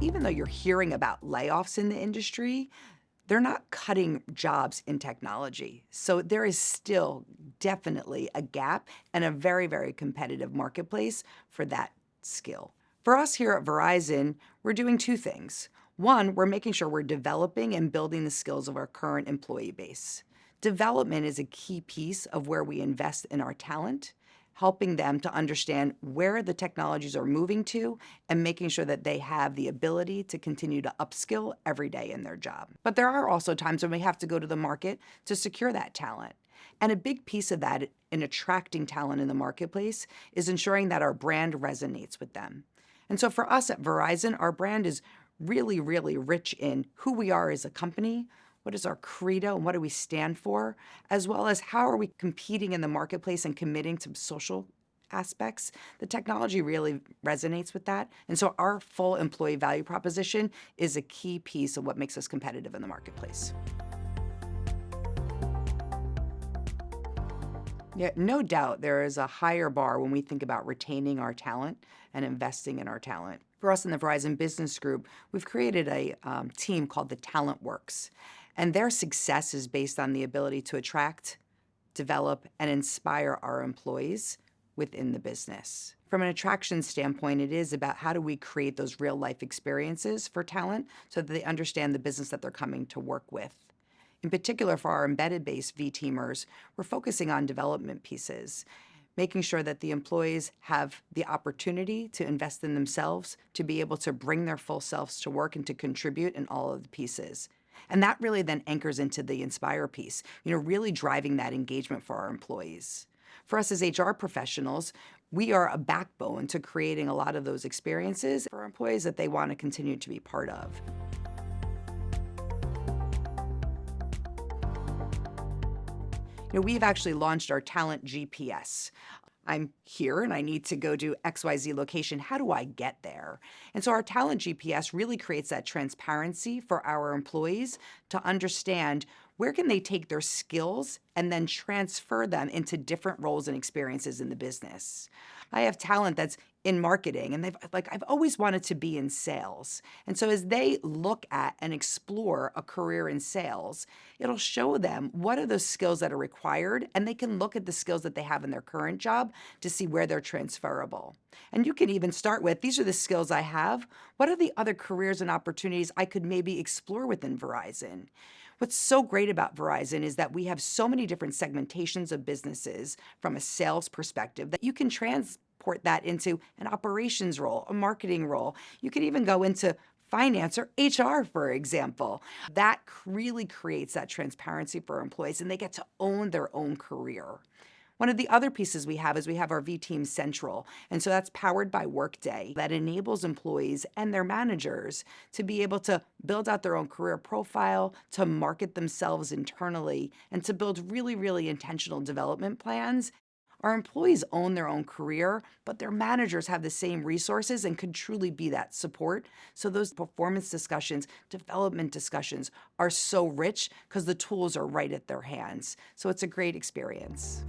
even though you're hearing about layoffs in the industry, they're not cutting jobs in technology. So there is still definitely a gap and a very, very competitive marketplace for that skill. For us here at Verizon, we're doing two things. One, we're making sure we're developing and building the skills of our current employee base. Development is a key piece of where we invest in our talent, helping them to understand where the technologies are moving to and making sure that they have the ability to continue to upskill every day in their job. But there are also times when we have to go to the market to secure that talent. And a big piece of that in attracting talent in the marketplace is ensuring that our brand resonates with them. And so for us at Verizon, our brand is really, really rich in who we are as a company, what is our credo and what do we stand for, as well as how are we competing in the marketplace and committing to social aspects. The technology really resonates with that. And so our full employee value proposition is a key piece of what makes us competitive in the marketplace. Yeah, no doubt there is a higher bar when we think about retaining our talent and investing in our talent. For us in the Verizon Business Group, we've created a team called the Talent Works. And their success is based on the ability to attract, develop, and inspire our employees within the business. From an attraction standpoint, it is about how do we create those real-life experiences for talent so that they understand the business that they're coming to work with. In particular, for our embedded-based VTeamers, we're focusing on development pieces, making sure that the employees have the opportunity to invest in themselves, to be able to bring their full selves to work and to contribute in all of the pieces. And that really then anchors into the inspire piece, really driving that engagement for our employees. For us as HR professionals, we are a backbone to creating a lot of those experiences for our employees that they want to continue to be part of. We've actually launched our Talent GPS. I'm here and I need to go to XYZ location. How do I get there? And so our Talent GPS really creates that transparency for our employees to understand where can they take their skills and then transfer them into different roles and experiences in the business. I have talent that's in marketing and I've always wanted to be in sales. And so as they look at and explore a career in sales, it'll show them what are those skills that are required, and they can look at the skills that they have in their current job to see where they're transferable. And you can even start with, these are the skills I have. What are the other careers and opportunities I could maybe explore within Verizon? What's so great about Verizon is that we have so many different segmentations of businesses from a sales perspective that you can transport that into an operations role, a marketing role. You could even go into finance or HR, for example. That really creates that transparency for employees, and they get to own their own career. One of the other pieces we have is we have our VTeam Central, and so that's powered by Workday. That enables employees and their managers to be able to build out their own career profile, to market themselves internally, and to build really, really intentional development plans. Our employees own their own career, but their managers have the same resources and can truly be that support. So those performance discussions, development discussions are so rich because the tools are right at their hands. So it's a great experience.